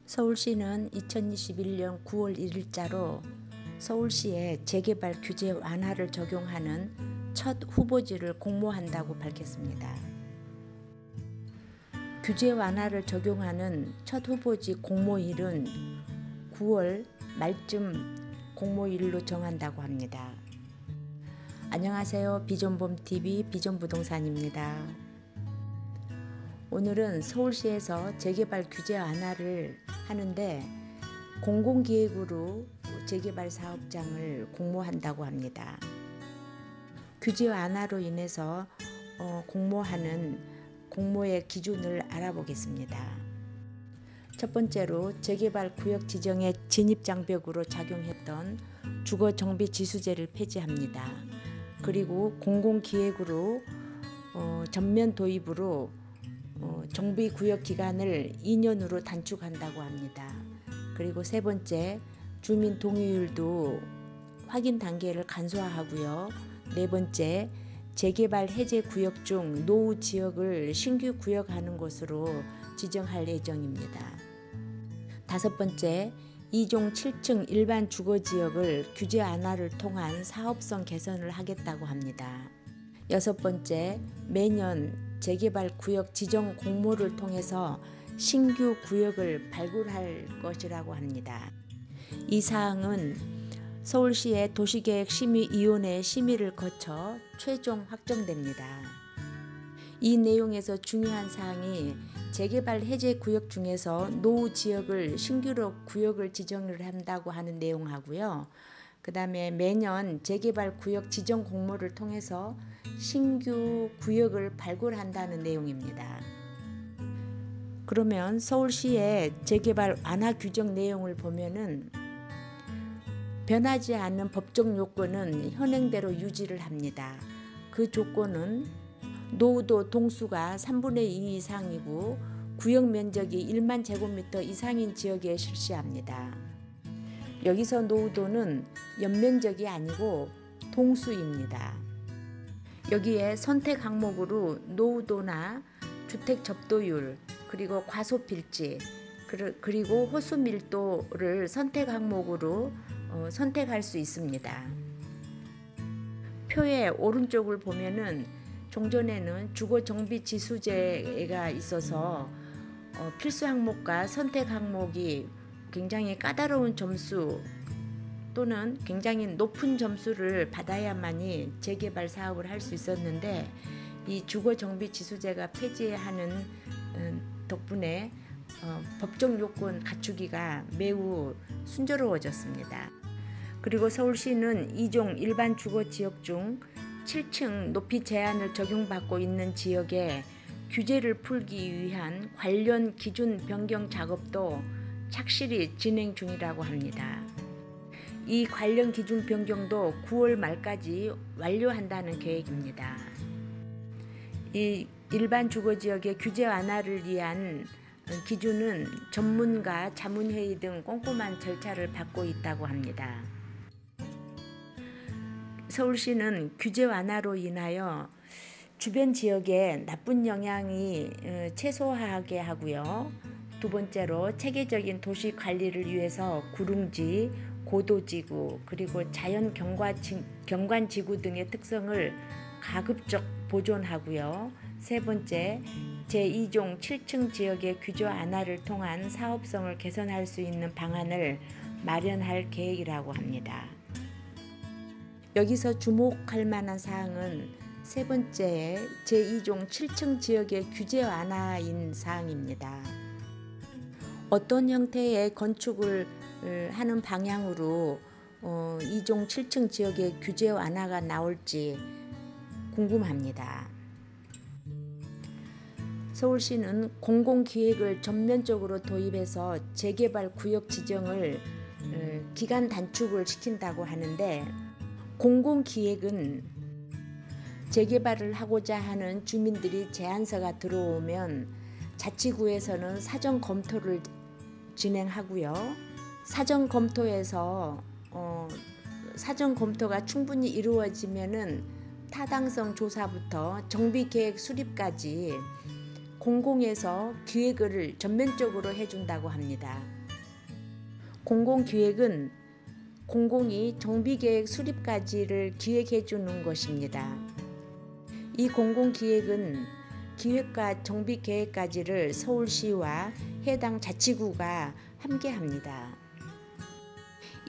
서울시는 2021년 9월 1일자로 서울시에 재개발 규제 완화를 적용하는 첫 후보지를 공모한다고 밝혔습니다. 규제 완화를 적용하는 첫 후보지 공모일은 9월 말쯤 공모일로 정한다고 합니다. 안녕하세요. 비전봄TV 비전부동산입니다. 오늘은 서울시에서 재개발 규제 완화를 하는데 공공기획으로 재개발 사업장을 공모한다고 합니다. 규제 완화로 인해서 공모하는 공모의 기준을 알아보겠습니다. 첫 번째로 재개발 구역 지정의 진입장벽으로 작용했던 주거정비지수제를 폐지합니다. 그리고 공공기획으로 전면 도입으로 정비구역 기간을 2년으로 단축한다고 합니다. 그리고 세 번째, 주민 동의율도 확인 단계를 간소화하고요. 네 번째, 재개발 해제 구역 중 노후 지역을 신규 구역하는 곳으로 지정할 예정입니다. 다섯 번째, 2종 7층 일반 주거지역을 규제 완화를 통한 사업성 개선을 하겠다고 합니다. 여섯 번째, 매년 재개발 구역 지정 공모를 통해서 신규 구역을 발굴할 것이라고 합니다. 이 사항은 서울시의 도시계획심의위원회 심의를 거쳐 최종 확정됩니다. 이 내용에서 중요한 사항이 재개발 해제 구역 중에서 노후 지역을 신규로 구역을 지정을 한다고 하는 내용하고요. 그 다음에 매년 재개발 구역 지정 공모를 통해서 신규 구역을 발굴한다는 내용입니다. 그러면 서울시의 재개발 완화 규정 내용을 보면은 변하지 않는 법적 요건은 현행대로 유지를 합니다. 그 조건은 노후도 동수가 3분의 2 이상이고 구역 면적이 1만 제곱미터 이상인 지역에 실시합니다. 여기서 노후도는 연면적이 아니고 동수입니다. 여기에 선택 항목으로 노후도나 주택 접도율, 그리고 과소필지, 그리고 호수 밀도를 선택 항목으로 선택할 수 있습니다. 표의 오른쪽을 보면은 종전에는 주거 정비 지수제가 있어서 필수 항목과 선택 항목이 굉장히 까다로운 점수 또는 굉장히 높은 점수를 받아야만이 재개발 사업을 할 수 있었는데 이 주거정비지수제가 폐지하는 덕분에 법적 요건 갖추기가 매우 순조로워졌습니다. 그리고 서울시는 2종 일반 주거지역 중 7층 높이 제한을 적용받고 있는 지역에 규제를 풀기 위한 관련 기준 변경 작업도 착실히 진행 중이라고 합니다. 이 관련 기준 변경도 9월 말까지 완료한다는 계획입니다. 이 일반 주거지역의 규제 완화를 위한 기준은 전문가 자문회의 등 꼼꼼한 절차를 밟고 있다고 합니다. 서울시는 규제 완화로 인하여 주변 지역에 나쁜 영향이 최소화하게 하고요. 두 번째로 체계적인 도시 관리를 위해서 구릉지, 고도지구, 그리고 자연 경관지구 등의 특성을 가급적 보존하고요. 세 번째, 제2종 7층 지역의 규제 완화를 통한 사업성을 개선할 수 있는 방안을 마련할 계획이라고 합니다. 여기서 주목할 만한 사항은 세 번째, 제2종 7층 지역의 규제 완화인 사항입니다. 어떤 형태의 건축을 하는 방향으로 2종 7층 지역의 규제 완화가 나올지 궁금합니다. 서울시는 공공기획을 전면적으로 도입해서 재개발 구역 지정을 기간 단축을 시킨다고 하는데 공공기획은 재개발을 하고자 하는 주민들이 제안서가 들어오면 자치구에서는 사전 검토를 진행하고요. 사전 검토에서 사전 검토가 충분히 이루어지면은 타당성 조사부터 정비계획 수립까지 공공에서 기획을 전면적으로 해준다고 합니다. 공공기획은 공공이 정비계획 수립까지를 기획해주는 것입니다. 이 공공기획은 기획과 정비계획까지를 서울시와 해당 자치구가 함께합니다.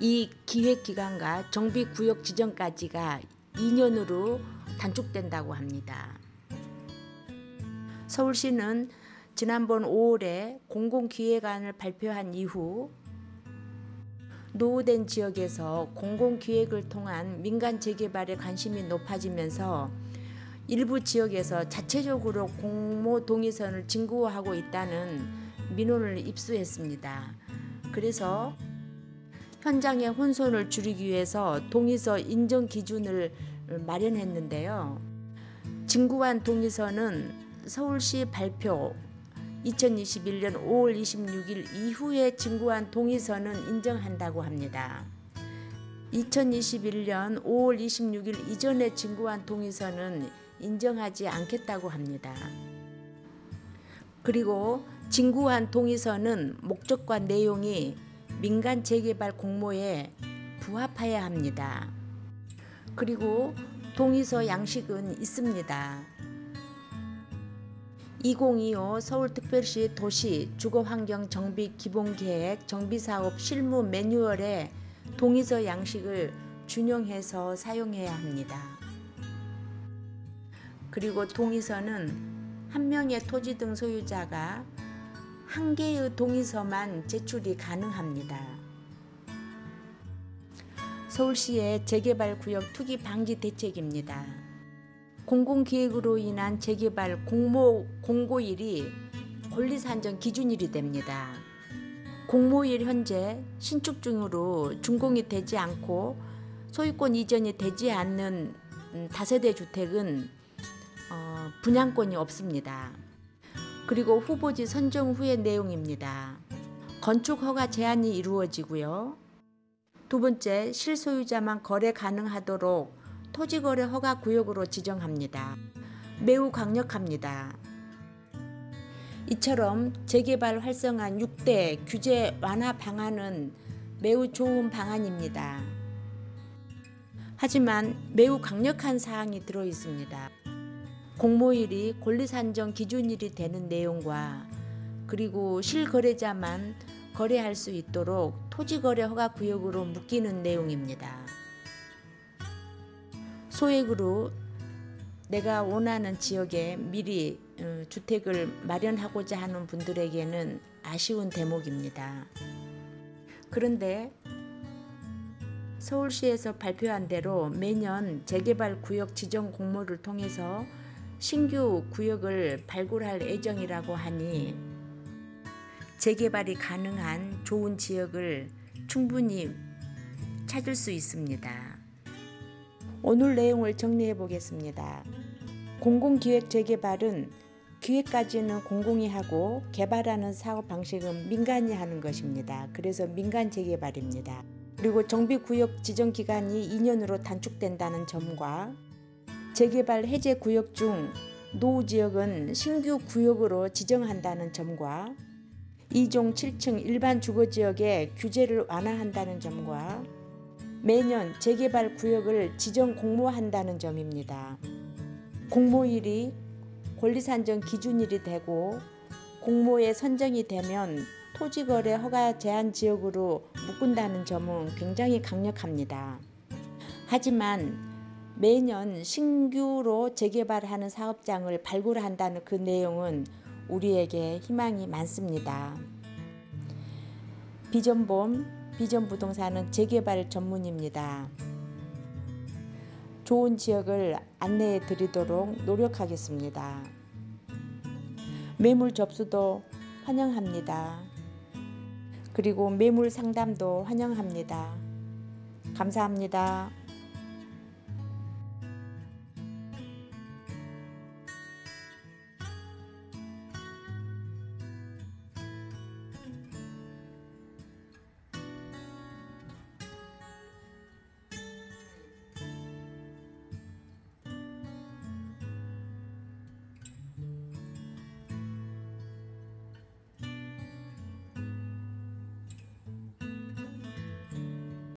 이 기획기간과 정비구역 지정까지가 2년으로 단축된다고 합니다. 서울시는 지난번 5월에 공공기획안을 발표한 이후 노후된 지역에서 공공기획을 통한 민간 재개발에 관심이 높아지면서 일부 지역에서 자체적으로 공모 동의선을 진구하고 있다는 민원을 입수했습니다. 그래서 현장의 혼선을 줄이기 위해서 동의서 인정 기준을 마련했는데요. 진구한 동의서는 서울시 발표 2021년 5월 26일 이후에 진구한 동의서는 인정한다고 합니다. 2021년 5월 26일 이전에 진구한 동의서는 인정하지 않겠다고 합니다. 그리고 진구한 동의서는 목적과 내용이 민간 재개발 공모에 부합해야 합니다. 그리고 동의서 양식은 있습니다. 2025 서울특별시 도시 주거환경 정비 기본계획 정비사업 실무 매뉴얼에 동의서 양식을 준용해서 사용해야 합니다. 그리고 동의서는 한 명의 토지 등 소유자가 한 개의 동의서만 제출이 가능합니다. 서울시의 재개발 구역 투기 방지 대책입니다. 공공기획으로 인한 재개발 공고일이 권리산정 기준일이 됩니다. 공모일 현재 신축 중으로 준공이 되지 않고 소유권 이전이 되지 않는 다세대 주택은 분양권이 없습니다. 그리고 후보지 선정 후의 내용입니다. 건축 허가 제한이 이루어지고요. 두 번째, 실소유자만 거래 가능하도록 토지거래 허가 구역으로 지정합니다. 매우 강력합니다. 이처럼 재개발 활성화 6대 규제 완화 방안은 매우 좋은 방안입니다. 하지만 매우 강력한 사항이 들어 있습니다. 공모일이 권리산정 기준일이 되는 내용과 그리고 실거래자만 거래할 수 있도록 토지거래 허가 구역으로 묶이는 내용입니다. 소액으로 내가 원하는 지역에 미리 주택을 마련하고자 하는 분들에게는 아쉬운 대목입니다. 그런데 서울시에서 발표한 대로 매년 재개발 구역 지정 공모를 통해서 신규 구역을 발굴할 예정이라고 하니 재개발이 가능한 좋은 지역을 충분히 찾을 수 있습니다. 오늘 내용을 정리해 보겠습니다. 공공기획 재개발은 기획까지는 공공이 하고 개발하는 사업 방식은 민간이 하는 것입니다. 그래서 민간 재개발입니다. 그리고 정비구역 지정 기간이 2년으로 단축된다는 점과 재개발 해제 구역 중 노후 지역은 신규 구역으로 지정한다는 점과 2종 7층 일반 주거지역의 규제를 완화한다는 점과 매년 재개발 구역을 지정 공모한다는 점입니다. 공모일이 권리산정 기준일이 되고 공모에 선정이 되면 토지거래 허가 제한 지역으로 묶은다는 점은 굉장히 강력합니다. 하지만 매년 신규로 재개발하는 사업장을 발굴한다는 그 내용은 우리에게 희망이 많습니다. 비전부동산은 재개발 전문입니다. 좋은 지역을 안내해 드리도록 노력하겠습니다. 매물 접수도 환영합니다. 그리고 매물 상담도 환영합니다. 감사합니다.